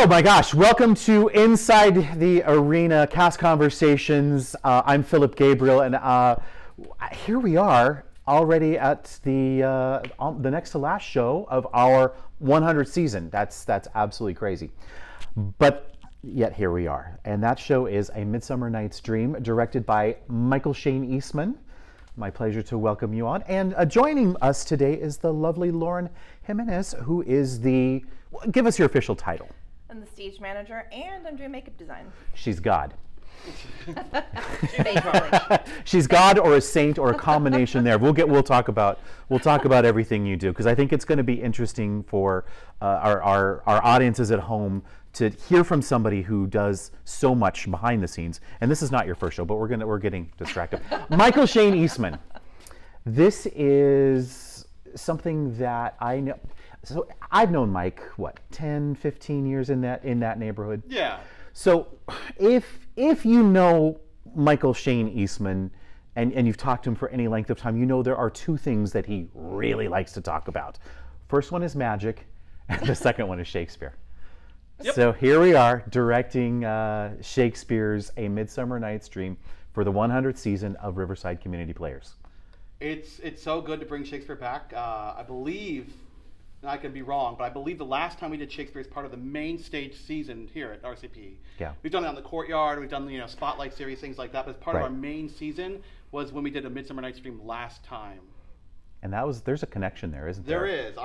my gosh, welcome to Inside the Arena Cast Conversations. I'm Philip Gabriel, and here we are already at the next to last show of our 100th season. That's absolutely crazy. But yet here we are. And that show is A Midsummer Night's Dream, directed by Michael Shane Eastman. My pleasure to welcome you on. And joining us today is the lovely Lauren Jimenez, who is the... Give us your official title. I'm the stage manager, and I'm doing makeup design. She's God. Basically. She's God or a saint or a combination there. We'll talk about everything you do, because I think it's going to be interesting for our audiences at home to hear from somebody who does so much behind the scenes. And this is not your first show, but we're getting distracted. Michael Shane Eastman. This is something that I know. So I've known Mike, 10, 15 years in that neighborhood? Yeah. So if you know Michael Shane Eastman and you've talked to him for any length of time, you know there are two things that he really likes to talk about. First one is magic, and the second one is Shakespeare. Yep. So here we are directing Shakespeare's A Midsummer Night's Dream for the 100th season of Riverside Community Players. It's so good to bring Shakespeare back. I believe, and I could be wrong, but I believe the last time we did Shakespeare as part of the main stage season here at RCP. Yeah. We've done it on the Courtyard, we've done spotlight series, things like that, but as part of our main season was when we did A Midsummer Night's Dream last time. And there's a connection there, isn't there? There is.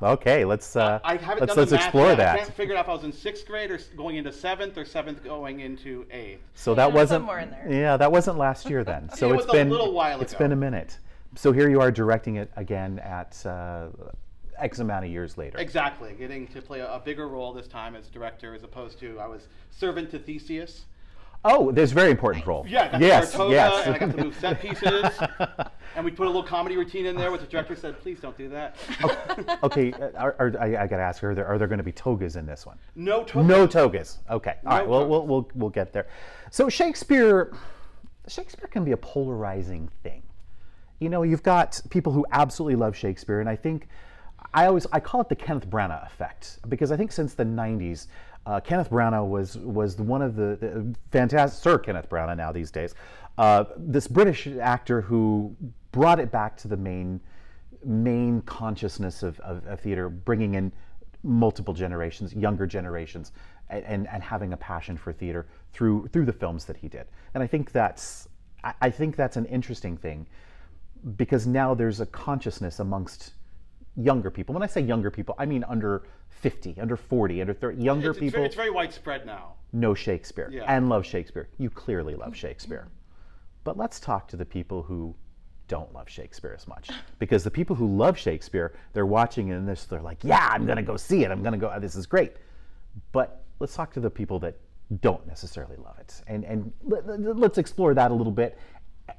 Okay. Let's explore yet. that. I can't figure out if I was in 6th grade or going into 7th or 7th going into 8th. So that wasn't somewhere in there. Yeah, that wasn't last year then. So it it's was been a little while ago. It's been a minute. So here you are directing it again at X amount of years later. Exactly, getting to play a bigger role this time as director, as opposed to I was servant to Theseus. Oh, there's a very important role. Yeah, I got to wear a toga, and I got to move set pieces, and we put a little comedy routine in there, which the director said, please don't do that. Okay, I got to ask, are there going to be togas in this one? No togas. No togas. Okay, all right, we'll get there. So Shakespeare can be a polarizing thing. You know, you've got people who absolutely love Shakespeare, and I think I call it the Kenneth Branagh effect, because I think since the 90s, Kenneth Branagh was one of the fantastic, Sir Kenneth Branagh now these days, this British actor who brought it back to the main consciousness of theater, bringing in multiple generations, younger generations, and having a passion for theater through the films that he did. And I think that's an interesting thing, because now there's a consciousness amongst younger people. When I say younger people, I mean under 50, under 40, under 30. Younger people. It's very widespread now. Know Shakespeare and love Shakespeare. You clearly love Shakespeare. But let's talk to the people who don't love Shakespeare as much. Because the people who love Shakespeare, they're watching it and they're like, yeah, I'm going to go see it. I'm going to go, this is great. But let's talk to the people that don't necessarily love it. And let's explore that a little bit.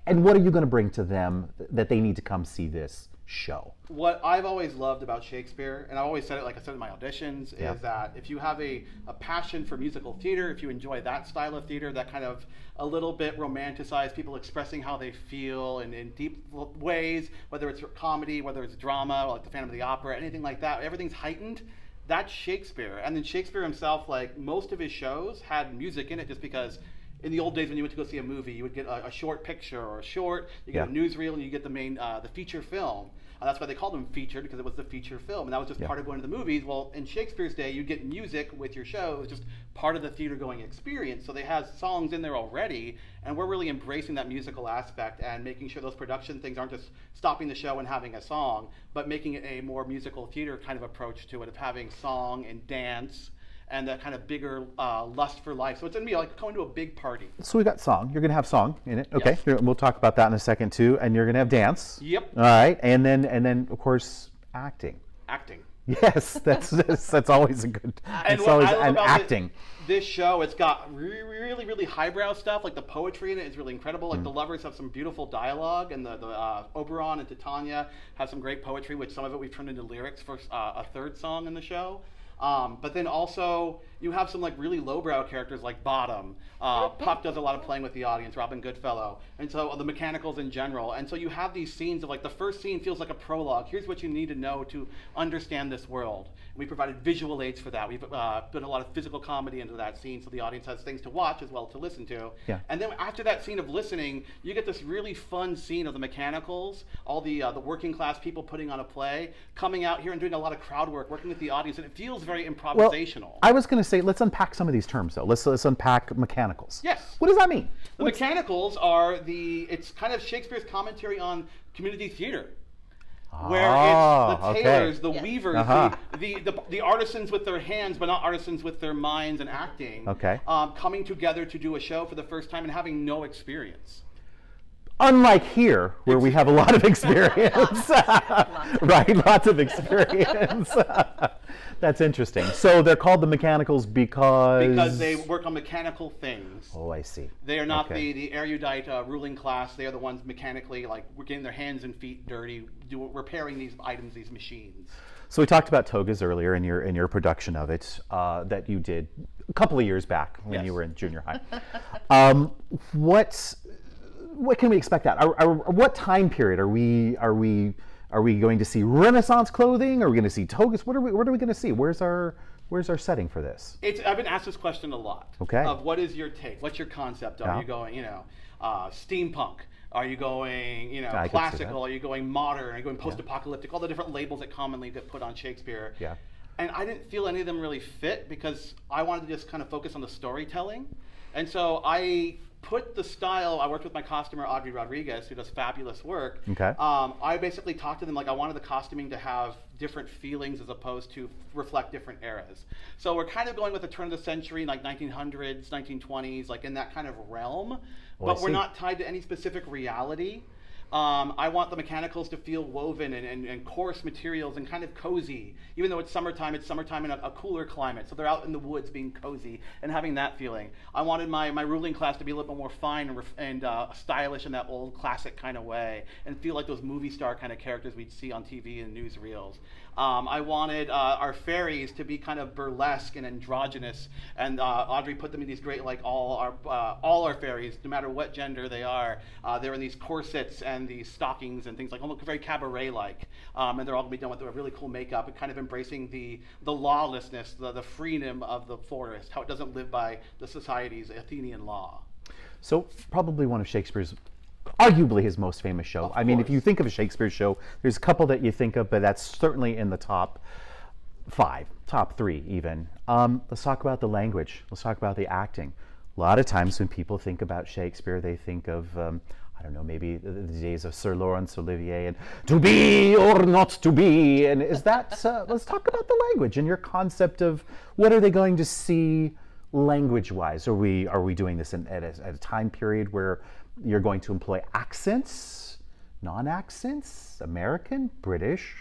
And what are you going to bring to them that they need to come see this show? What I've always loved about Shakespeare, and I've always said it like I said in my auditions, is that if you have a passion for musical theater, if you enjoy that style of theater, that kind of a little bit romanticized, people expressing how they feel in deep ways, whether it's comedy, whether it's drama, like the Phantom of the Opera, anything like that, everything's heightened. That's Shakespeare. And then Shakespeare himself, like most of his shows had music in it, just because in the old days when you went to go see a movie, you would get a short picture or a short, you get a newsreel, and you get the main, the feature film. That's why they called them featured, because it was the feature film, and that was just part of going to the movies. Well, in Shakespeare's day, you'd get music with your show. It was just part of the theater-going experience. So they have songs in there already, and we're really embracing that musical aspect and making sure those production things aren't just stopping the show and having a song, but making it a more musical theater kind of approach to it, of having song and dance and that kind of bigger lust for life. So it's going to be like going to a big party. So we got song. You're going to have song in it. Okay. Yes. We'll talk about that in a second too. And you're going to have dance. Yep. All right. And then of course acting. Acting. Yes, that's always a good. And it's what always I love an about acting. This show, it's got really, really highbrow stuff. Like the poetry in it is really incredible. Like the lovers have some beautiful dialogue, and the Oberon and Titania have some great poetry, which some of it we've turned into lyrics for a third song in the show. But then also, you have some like really lowbrow characters like Bottom. Puck does a lot of playing with the audience, Robin Goodfellow, and so the mechanicals in general. And so you have these scenes of like the first scene feels like a prologue. Here's what you need to know to understand this world. We provided visual aids for that. We've put a lot of physical comedy into that scene so the audience has things to watch as well to listen to. Yeah. And then after that scene of listening, you get this really fun scene of the mechanicals, all the working class people putting on a play, coming out here and doing a lot of crowd work, working with the audience, and it feels very improvisational. I was going to say, let's unpack some of these terms though. Let's unpack mechanicals. Yes. What does that mean? The mechanicals are it's kind of Shakespeare's commentary on community theater. Where it's the tailors, the weavers, the artisans with their hands, but not artisans with their minds and acting, coming together to do a show for the first time and having no experience. Unlike here, where we have a lot of experience. Right, lots of experience. That's interesting. So they're called the mechanicals because they work on mechanical things. Oh, I see. They are not the erudite ruling class. They are the ones mechanically, like, we're getting their hands and feet dirty, repairing these items, these machines. So we talked about togas earlier in your production of it that you did a couple of years back when you were in junior high. What can we expect at? What time period are we going to see Renaissance clothing? Are we going to see togas? What are we going to see? Where's our setting for this? I've been asked this question a lot. Okay. Of what is your take? What's your concept? Are you going, steampunk? Are you going, classical? Are you going modern? Are you going post-apocalyptic? All the different labels that commonly get put on Shakespeare. Yeah. And I didn't feel any of them really fit because I wanted to just kind of focus on the storytelling. And so I put the style, I worked with my costumer, Audrey Rodriguez, who does fabulous work. Okay. I basically talked to them like I wanted the costuming to have different feelings as opposed to reflect different eras. So we're kind of going with the turn of the century, like 1900s, 1920s, like in that kind of realm. But we're not tied to any specific reality. I want the mechanicals to feel woven and coarse materials and kind of cozy. Even though it's summertime in a cooler climate. So they're out in the woods being cozy and having that feeling. I wanted my ruling class to be a little bit more fine and stylish in that old classic kind of way and feel like those movie star kind of characters we'd see on TV and newsreels. I wanted our fairies to be kind of burlesque and androgynous, and Audrey put them in these great, like all our fairies, no matter what gender they are, they're in these corsets and these stockings and things like almost very cabaret-like, and they're all going to be done with really cool makeup and kind of embracing the lawlessness, the freedom of the forest, how it doesn't live by the society's Athenian law. So probably one of Shakespeare's, arguably his most famous show. I mean, if you think of a Shakespeare show, there's a couple that you think of, but that's certainly in the top 5, top 3 even. Let's talk about the language. Let's talk about the acting. A lot of times when people think about Shakespeare, they think of, I don't know, maybe the days of Sir Laurence Olivier and to be or not to be. And is that, let's talk about the language and your concept of what are they going to see language-wise? Are we doing this at a time period where you're going to employ accents, non-accents, American, British?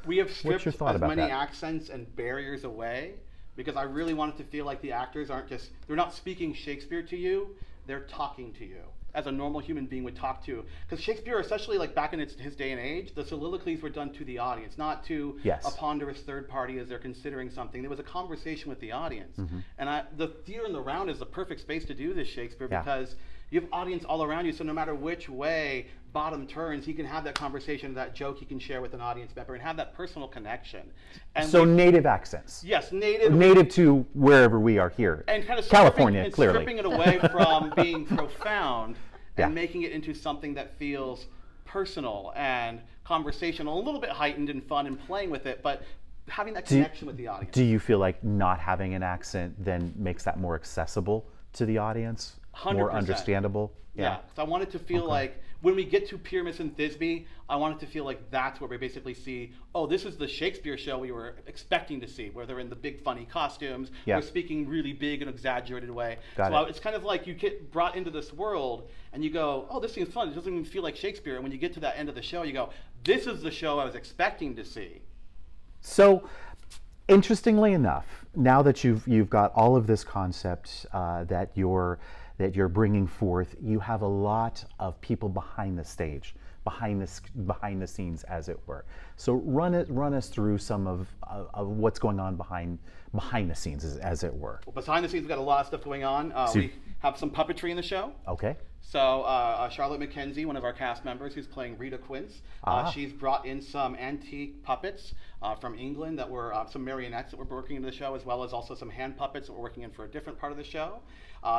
We have stripped your thought as about many that? accents and barriers away because I really wanted to feel like the actors they're not speaking Shakespeare to you, they're talking to you as a normal human being would talk to. Because Shakespeare, especially like back in his day and age, the soliloquies were done to the audience, not to a ponderous third party as they're considering something. There was a conversation with the audience. Mm-hmm. And the theater in the round is the perfect space to do this, Shakespeare, because you have audience all around you, so no matter which way Bottom turns, he can have that conversation, that joke he can share with an audience member and have that personal connection. And so native accents. Yes, native. Native to wherever we are here. And kind of California, clearly. stripping it away from being profound and making it into something that feels personal and conversational, a little bit heightened and fun and playing with it, but having that connection with the audience. Do you feel like not having an accent then makes that more accessible to the audience? 100%. More understandable? Yeah, because I want it to feel like when we get to Pyramus and Thisbe, I want it to feel like that's where we basically see, oh, this is the Shakespeare show we were expecting to see, where they're in the big funny costumes, they're speaking really big and exaggerated way. It's kind of like you get brought into this world and you go, oh, this seems fun. It doesn't even feel like Shakespeare. And when you get to that end of the show, you go, this is the show I was expecting to see. So Interestingly enough, now that you've got all of this concept that you're bringing forth, you have a lot of people behind the stage, behind the scenes, as it were. So run us through some of what's going on behind the scenes, as it were. Well, behind the scenes, we've got a lot of stuff going on. We have some puppetry in the show. Okay. So Charlotte McKenzie, one of our cast members, who's playing Rita Quince, she's brought in some antique puppets from England that were some marionettes that we're working in the show, as well as also some hand puppets that we're working in for a different part of the show.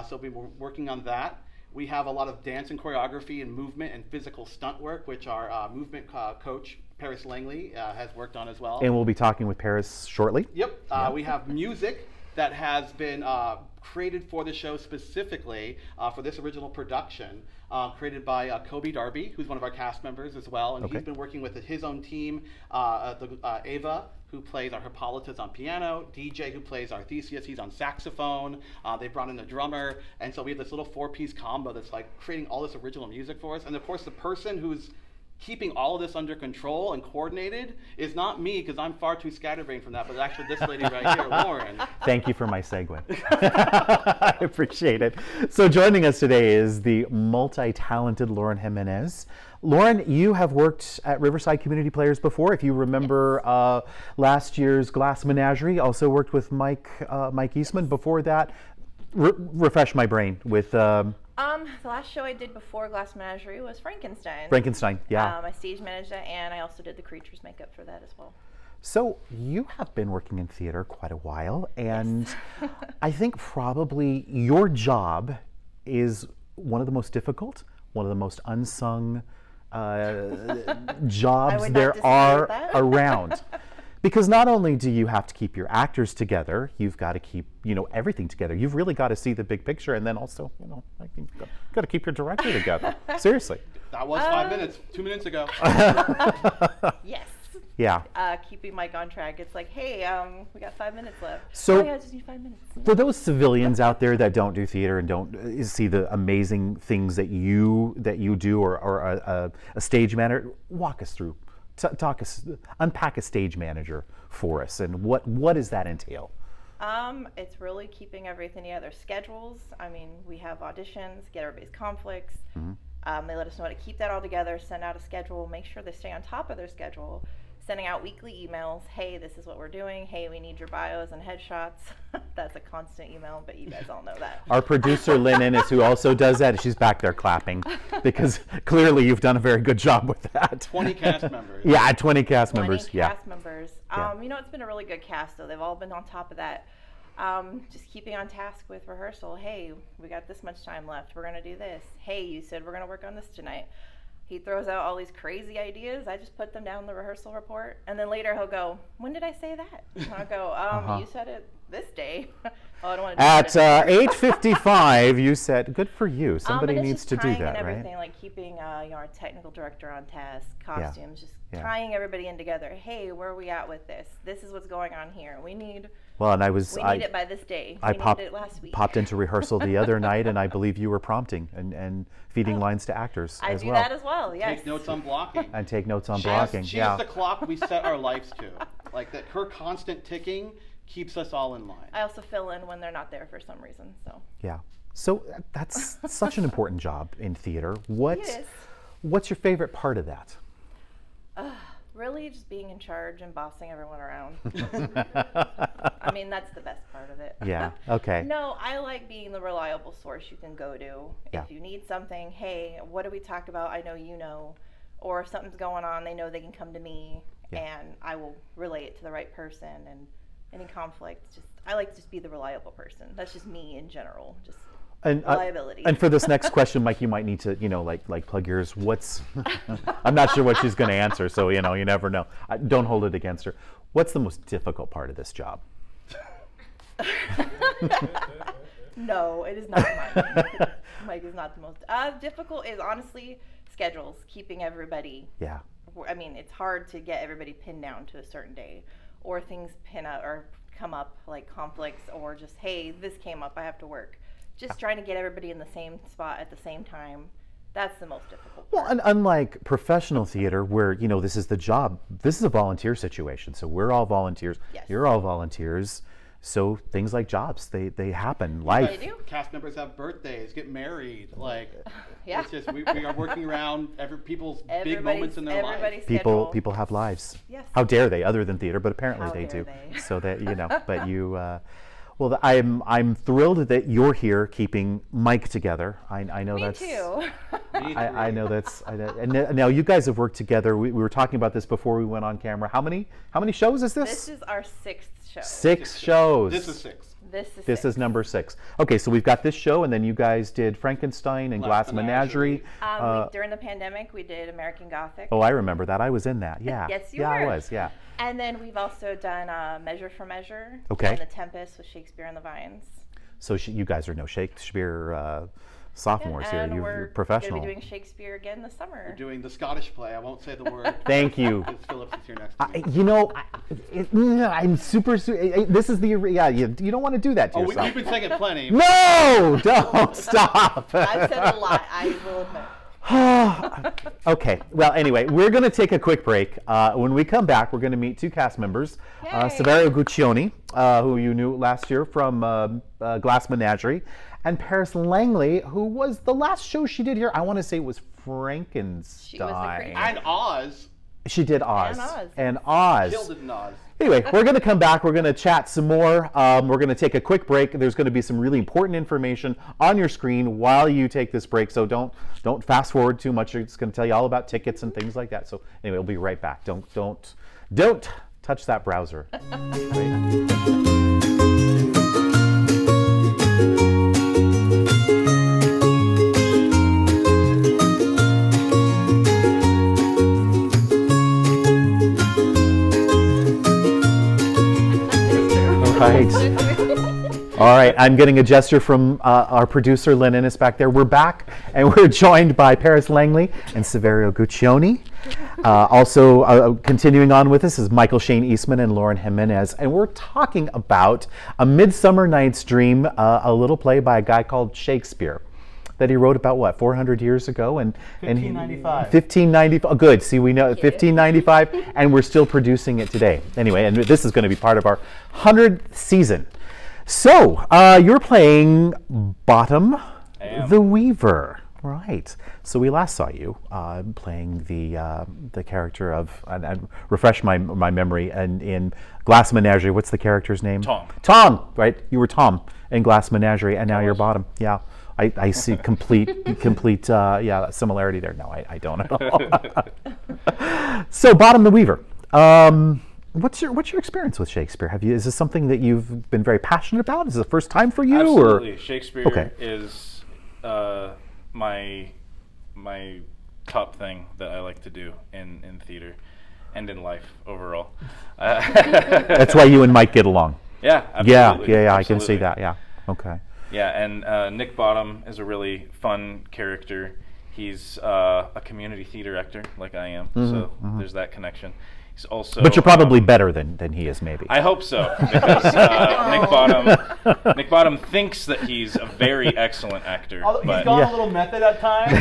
So we've been working on that. We have a lot of dance and choreography and movement and physical stunt work, which our movement coach, Paris Langle, has worked on as well. And we'll be talking with Paris shortly. Yep. We have music that has been created for the show specifically for this original production, created by Kobe Darby, who's one of our cast members as well. And he's been working with his own team, Ava, who plays our Hippolytus on piano, DJ, who plays our Theseus, he's on saxophone. They brought in a drummer. And so we have this little 4-piece combo that's like creating all this original music for us. And of course, the person who's keeping all of this under control and coordinated is not me, because I'm far too scatterbrained from that, but actually this lady right here, Lauren. Thank you for my segue. I appreciate it. So joining us today is the multi-talented Lauren Jimenez. Lauren, you have worked at Riverside Community Players before. If you remember last year's Glass Menagerie, also worked with Mike Eastman. Before that, refresh my brain with... The last show I did before Glass Menagerie was Frankenstein. Frankenstein, yeah. I stage managed it, and I also did the creature's makeup for that as well. So you have been working in theater quite a while, and I think probably your job is one of the most difficult, one of the most unsung jobs there are around. Because not only do you have to keep your actors together, you've got to keep, everything together. You've really got to see the big picture, and then also, you've got to keep your director together. Seriously. That was 5 minutes, 2 minutes ago. Yes. Yeah. Keeping Mike on track. It's like, hey, we got 5 minutes left. So, I just need 5 minutes. For those civilians out there that don't do theater and don't see the amazing things that you do, or a stage manager, walk us through. Unpack a stage manager for us, and what does that entail? It's really keeping everything together. Schedules. I mean, we have auditions, get everybody's conflicts. Mm-hmm. They let us know how to keep that all together, send out a schedule, make sure they stay on top of their schedule, sending out weekly emails. Hey, this is what we're doing. Hey, we need your bios and headshots. That's a constant email, but you guys all know that. Our producer, Lynn Ennis, who also does that, she's back there clapping, because clearly you've done a very good job with that. 20 cast members. Yeah, 20 cast members. 20 cast members. It's been a really good cast, though. They've all been on top of that. Just keeping on task with rehearsal. Hey, we got this much time left. We're going to do this. Hey, you said we're going to work on this tonight. He throws out all these crazy ideas. I just put them down in the rehearsal report. And then later he'll go, when did I say that? And I'll go, you said it this day. Oh, I don't want to do At 8:55, you said, good for you. Somebody needs to do that, right? Everything, like keeping our technical director on task, costumes, just tying everybody in together. Hey, where are we at with this? This is what's going on here. We need it by this day. We needed it last week. Popped into rehearsal the other night, and I believe you were prompting and feeding lines to actors as well. I do that as well, yes. Take notes on blocking. And take notes on blocking, She's the clock we set our lives to. Like that, her constant ticking keeps us all in line. I also fill in when they're not there for some reason, so. Yeah. So that's such an important job in theater. What's your favorite part of that? Really just being in charge and bossing everyone around. I mean, that's the best part of it. Yeah, okay. No, I like being the reliable source you can go to. Yeah. If you need something, hey, what do we talk about? I know you know. Or if something's going on, they know they can come to me, and I will relay it to the right person. And any conflict, I like to just be the reliable person. That's just me in general, just reliability. And for this next question, Mike, you might need to, like plug yours. I'm not sure what she's going to answer, so, you never know. Don't hold it against her. What's the most difficult part of this job? No, it is not mine. Mike is not the most. Difficult is honestly schedules, keeping everybody. Yeah. I mean, it's hard to get everybody pinned down to a certain day, or things pin up or come up like conflicts, or just, hey, this came up, I have to work. Just trying to get everybody in the same spot at the same time That's the most difficult. Well, and unlike professional theater, where this is the job, this is a volunteer situation. So we're all volunteers. Yes. You're all volunteers. So things like jobs, they happen. Life. They do. Cast members have birthdays, get married. Like, Yeah. it's just we are working around people's big moments in their life. Everybody's People schedule. have lives. Yes. How dare they? Other than theater, but apparently How they dare do. they? So that but you. Well, I'm thrilled that you're here keeping Mike together. I know Me that's. too. I know that's. And now you guys have worked together. We were talking about this before we went on camera. How many shows is this? This is our 6th show. 6 shows. This is 6. This is number 6. Okay, so we've got this show, and then you guys did Frankenstein and Glass Menagerie. During the pandemic, we did American Gothic. Oh, I remember that. I was in that. Yeah. Yes, you yeah, were. I was. Yeah. And then we've also done Measure for Measure. Okay. And The Tempest with Shakespeare and the Vines. So you guys are no Shakespeare sophomores here. And You're we're professional. going to be doing Shakespeare again this summer. We're doing the Scottish play. I won't say the word. Thank you. Because Phillips is here next to me. I'm super. This is the You don't want to do that to yourself. We've been saying it plenty. No, don't stop. I've said a lot, I will admit. Okay. Well, anyway, we're going to take a quick break. When we come back, we're going to meet 2 cast members. Yay. Saverio Guccione, who you knew last year from Glass Menagerie, and Paris Langley, who was the last show she did here. I want to say it was Frankenstein. She was the creator. And Oz. She did Oz. And Oz. Killed it in Oz. Anyway, we're going to come back. We're going to chat some more. We're going to take a quick break. There's going to be some really important information on your screen while you take this break. So don't fast forward too much. It's going to tell you all about tickets and things like that. So anyway, we'll be right back. Don't touch that browser. Right. All right, I'm getting a gesture from our producer, Lynn Innes, back there. We're back, and we're joined by Paris Langley and Saverio Guccione. Also, continuing on with us is Michael Shane Eastman and Lauren Jimenez, and we're talking about A Midsummer Night's Dream, a little play by a guy called Shakespeare that he wrote about, 400 years ago? And 1595. 1595. Oh, good. See, we know 1595, and we're still producing it today. Anyway, and this is going to be part of our 100th season. So, you're playing Bottom the Weaver. Right. So we last saw you playing the character of, and refresh my memory, and in Glass Menagerie, what's the character's name? Tom. Tom, right? You were Tom in Glass Menagerie, and now you're Bottom. Yeah. I see complete similarity there. No, I don't at all. So, Bottom the Weaver. What's your experience with Shakespeare? Is this something that you've been very passionate about? Is it the first time for you? Absolutely. Or? Shakespeare Okay. is my top thing that I like to do in theater and in life overall. That's why you and Mike get along. Yeah, Yeah, absolutely. I can see that. Yeah. Okay. Yeah, and Nick Bottom is a really fun character. He's a community theater actor like I am, so there's that connection. He's also. But you're probably better than he is, maybe. I hope so, because Nick Bottom thinks that he's a very excellent actor. He's But gone a little method at times.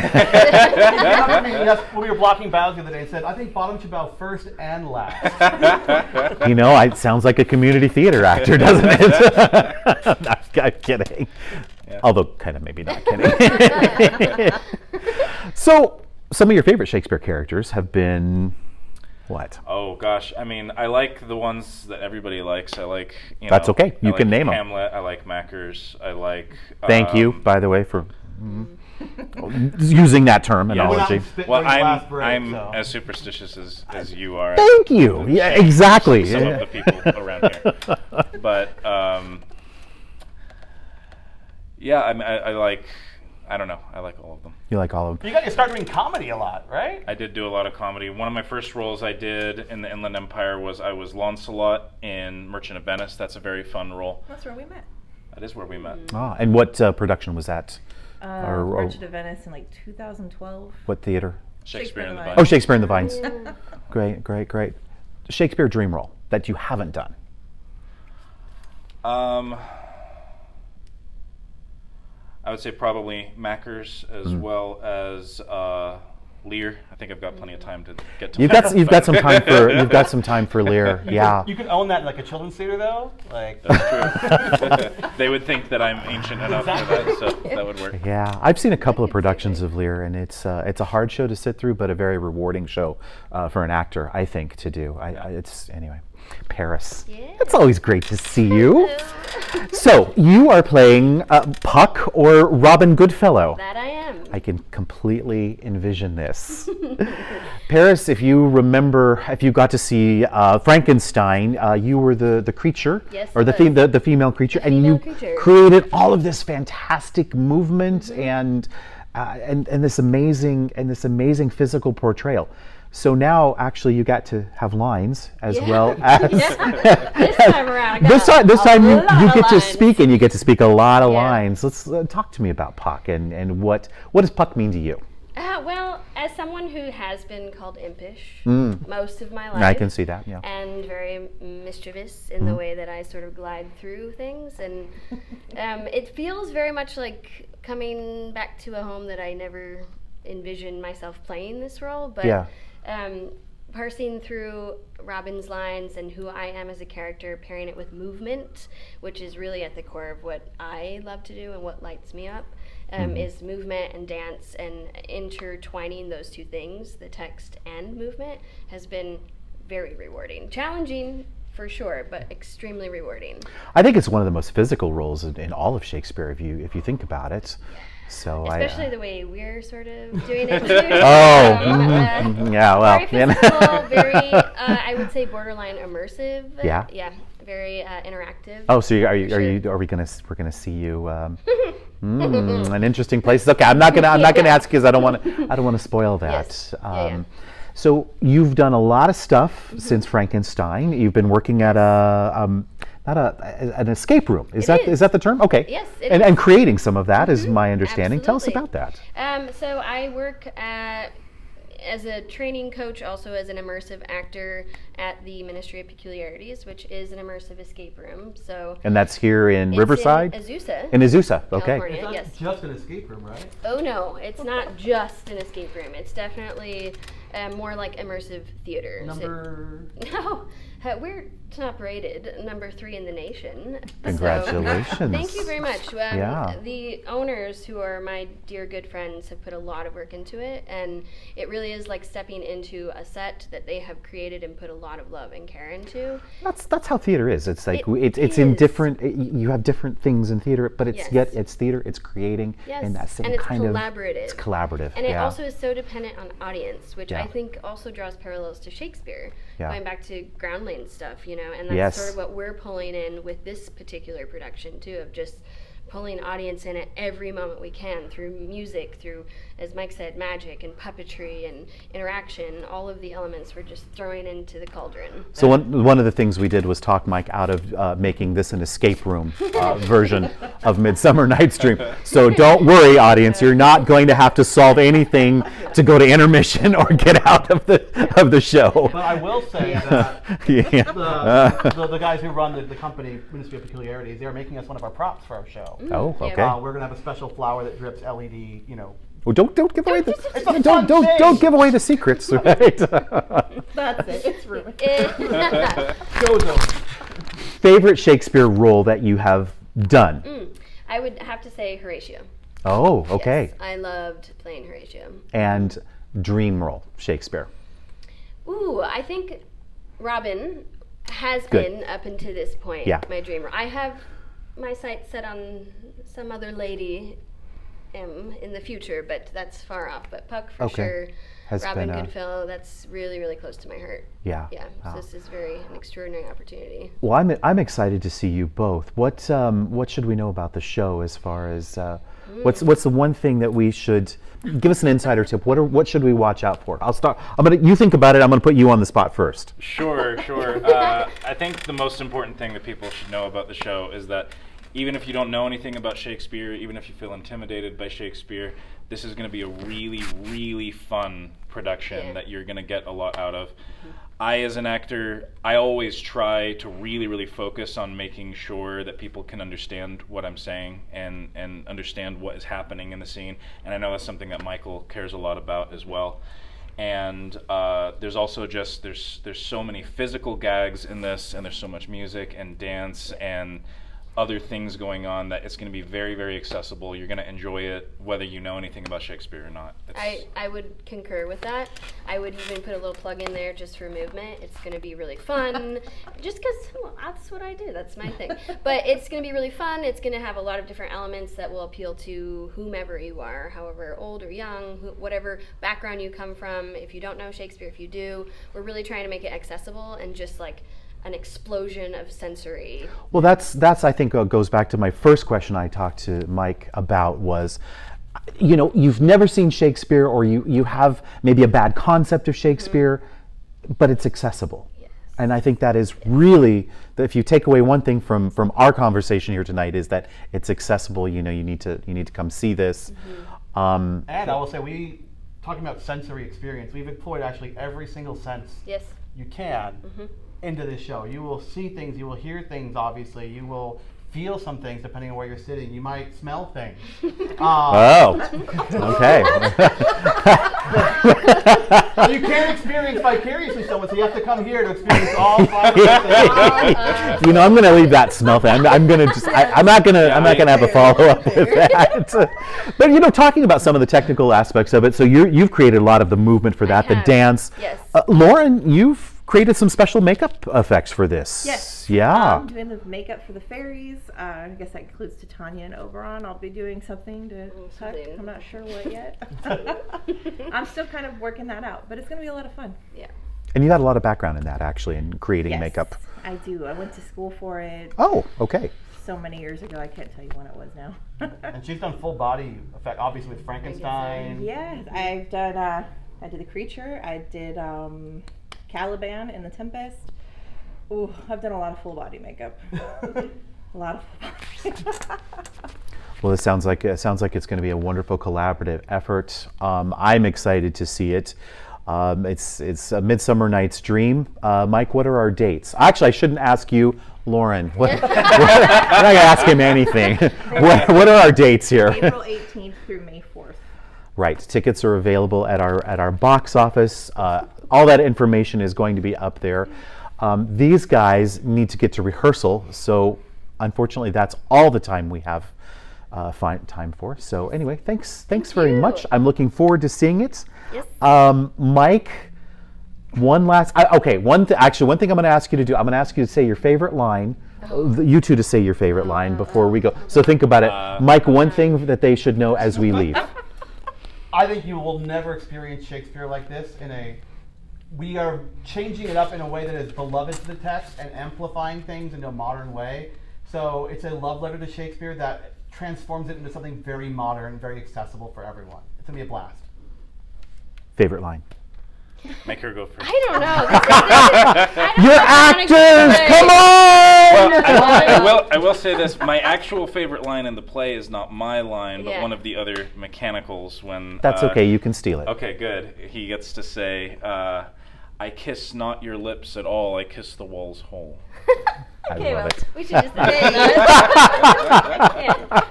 When we were blocking bows the other day, he said, "I think Bottom should bow first and last." It sounds like a community theater actor, doesn't it? I'm kidding. Yeah. Although, kind of maybe not kidding. So, some of your favorite Shakespeare characters have been what? Oh gosh, I mean, I like the ones that everybody likes. I like, That's okay. You can name 'em. Hamlet. I like Mackers. I like. Thank you, by the way, for using that terminology. Well, I'm as superstitious as you are. Thank you. Yeah, exactly. Some of the people around here, but yeah, I like. I don't know. I like all of them. You like all of them. You start doing comedy a lot, right? I did do a lot of comedy. One of my first roles I did in the Inland Empire was I was Launcelot in Merchant of Venice. That's a very fun role. That's where we met. That is where we met. And what production was that? Merchant of Venice in 2012. What theater? Shakespeare in the Vines. Oh, Shakespeare in the Vines. Great. Shakespeare dream role that you haven't done. I would say probably Mackers as well as Lear. I think I've got plenty of time to get to. You've got some time for Lear. Yeah. You could own that in like a children's theater though. Like That's true. They would think that I'm ancient enough for that, so that would work. Yeah, I've seen a couple of productions of Lear, and it's a hard show to sit through, but a very rewarding show for an actor, I think, to do. It's anyway. Paris. Yeah. It's always great to see you. So you are playing Puck or Robin Goodfellow. That I am. I can completely envision this. Paris, if you remember, if you got to see Frankenstein, you were the creature, Yes, or the female creature, and you created all of this fantastic movement and this amazing physical portrayal. So now, actually, you got to have lines as well as. This time around, this time you get to lines. speak, and you get to speak a lot of Yeah. lines. Let's talk to me about Puck and what does Puck mean to you? Well, as someone who has been called impish most of my life, I can see that. Yeah. and very mischievous in the way that I sort of glide through things, and it feels very much like coming back to a home that I never envisioned myself playing this role, but. Yeah. Parsing through Robin's lines and who I am as a character, pairing it with movement, which is really at the core of what I love to do and what lights me up, is movement and dance, and intertwining those two things, the text and movement, has been very rewarding. Challenging, for sure, but extremely rewarding. I think it's one of the most physical roles in all of Shakespeare, if you think about it. So Especially the way we're sort of doing it too. yeah, well, very physical, very, I would say, borderline immersive. Yeah? Yeah, very interactive. Oh, so we're gonna see you in interesting places. Okay, I'm not gonna ask because I don't want to spoil that. Yes. Yeah. So you've done a lot of stuff since Frankenstein. You've been working at an escape room. Is that the term? Okay. Yes, and creating some of that is my understanding. Absolutely. Tell us about that. So I work as a training coach, also as an immersive actor at the Ministry of Peculiarities, which is an immersive escape room. So And that's here in it's Riverside? in Azusa. In Azusa, okay. California. it's not Yes. just an escape room, right? Oh no, it's not just an escape room. It's definitely more like immersive theater. No, we're top rated, number 3 in the nation. Congratulations. So, thank you very much. Yeah. The owners, who are my dear good friends, have put a lot of work into it, and it really is like stepping into a set that they have created and put a lot of love and care into. That's how theater is. It's like It it's in is. different. You have different things in theater, but it's Yes. it's theater. It's creating, Yes, and that same and it's kind collaborative. It's collaborative. And it yeah. also is so dependent on audience, which Yeah. I think also draws parallels to Shakespeare, Yeah. going back to Groundlings stuff, and that's Yes. sort of what we're pulling in with this particular production too, of just pulling audience in at every moment we can through music, through, as Mike said, magic and puppetry and interaction. All of the elements we're just throwing into the cauldron. So one of the things we did was talk Mike out of making this an escape room version of Midsummer Night's Dream. So don't worry, audience, you're not going to have to solve anything to go to intermission or get out of the show. But I will say that Yeah. the guys who run the company, Ministry of Peculiarities, they're making us one of our props for our show. Oh, Yeah. okay. We're gonna have a special flower that drips LED, Well, don't give away the It's a fun thing. don't give away the secrets, right? That's it. It's ruined. Show's over. Favorite Shakespeare role that you have done? I would have to say Horatio. Oh, okay. Yes, I loved playing Horatio. And dream role, Shakespeare. Ooh, I think Robin has Good. been, up until this point, Yeah. my dream role. I have my sights set on some other lady in the future, but that's far off. But Puck, for Okay. sure. Has Robin been, Goodfellow, that's really, really close to my heart. Yeah. Yeah, Wow. so this is an extraordinary opportunity. Well, I'm excited to see you both. What should we know about the show as far as what's the one thing that we should give us an insider tip? What should we watch out for? I'll start. You think about it. I'm gonna put you on the spot first. Sure. I think the most important thing that people should know about the show is that even if you don't know anything about Shakespeare, even if you feel intimidated by Shakespeare, this is going to be a really, really fun production that you're going to get a lot out of. I, as an actor, I always try to really, really focus on making sure that people can understand what I'm saying and understand what is happening in the scene. And I know that's something that Michael cares a lot about as well. And there's also just, there's so many physical gags in this, and there's so much music and dance and other things going on that it's going to be very, very accessible. You're going to enjoy it whether you know anything about Shakespeare or not. I would concur with that. I would even put a little plug in there just for movement. It's going to be really fun, just because that's what I do. That's my thing. But it's going to be really fun. It's going to have a lot of different elements that will appeal to whomever you are, however old or young, whatever background you come from. If you don't know Shakespeare, if you do, we're really trying to make it accessible and just like an explosion of sensory. Well, that's I think goes back to my first question I talked to Mike about was, you know, you've never seen Shakespeare, or you have maybe a bad concept of Shakespeare, but it's accessible. Yes. And I think that is really, if you take away one thing from our conversation here tonight, is that it's accessible. You know, you need to come see this. And I will say, talking about sensory experience, we've employed actually every single sense you can into this show. You will see things, you will hear things, obviously. You will feel some things depending on where you're sitting. You might smell things. Oh, okay. You can't experience vicariously someone, so you have to come here to experience all five senses. You know, I'm going to leave that smell thing. I'm going to just, I'm not going to have a follow up with that. But you know, talking about some of the technical aspects of it, so you've created a lot of the movement for that, the dance. Yes. Lauren, you've created some special makeup effects for this. Yes. Yeah. I'm doing the makeup for the fairies. I guess that includes Titania and Oberon. I'll be doing something to Tuck. I'm not sure what yet. I'm still kind of working that out, but it's going to be a lot of fun. Yeah. And you got a lot of background in that, actually, in creating makeup. I do. I went to school for it. Oh, okay. So many years ago, I can't tell you when it was now. And she's done full body effect, obviously, with Frankenstein. Yes, I've done. I did the creature. I did Caliban in The Tempest. Ooh, I've done a lot of full body makeup. A lot of full body. Well, it sounds like it's going to be a wonderful collaborative effort. I'm excited to see it. It's a Midsummer Night's Dream. Mike, what are our dates? Actually, I shouldn't ask you, Lauren. I'm not going to ask him anything. What are our dates here? April 18th through May 4th. Right. Tickets are available at our box office. All that information is going to be up there. These guys need to get to rehearsal, so unfortunately, that's all the time we have time for. So anyway, thanks very much. I'm looking forward to seeing it. Yes. Mike, one thing I'm going to ask you to do. I'm going to ask you to say your favorite line. You two to say your favorite line before we go. So think about it, Mike. One thing that they should know as we leave. I think you will never experience Shakespeare like this we are changing it up in a way that is beloved to the text and amplifying things into a modern way. So it's a love letter to Shakespeare that transforms it into something very modern, very accessible for everyone. It's going to be a blast. Favorite line? Make her go first. I don't know. You're actors! Come on! Well, I will say this. My actual favorite line in the play is not my line, but one of the other mechanicals. When That's okay. You can steal it. Okay, good. He gets to say, I kiss not your lips at all. I kiss the walls whole. Okay, I love it. we should just say that.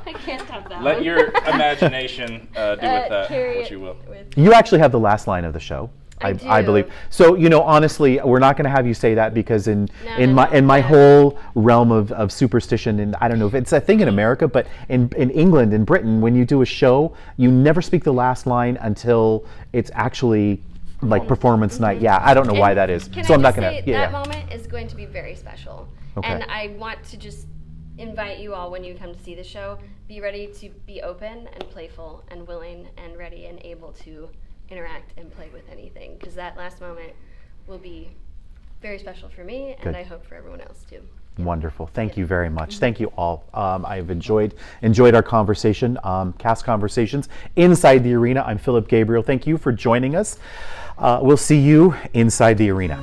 I can't top that Let one. your imagination do with that what you will. You actually have the last line of the show. I believe. So, you know, honestly, we're not going to have you say that because in my whole realm of superstition, and I don't know if it's a thing in America, but in England, in Britain, when you do a show, you never speak the last line until it's actually like performance night. Yeah, I don't know why that is. So I'm not going to. That moment is going to be very special. Okay. And I want to just invite you all, when you come to see the show, be ready to be open and playful and willing and ready and able to interact and play with anything, because that last moment will be very special for me. Good. And I hope for everyone else too. Wonderful. Thank you very much. Thank you all. I've enjoyed our conversation, cast conversations inside the arena. I'm Philip Gabriel. Thank you for joining us. We'll see you inside the arena.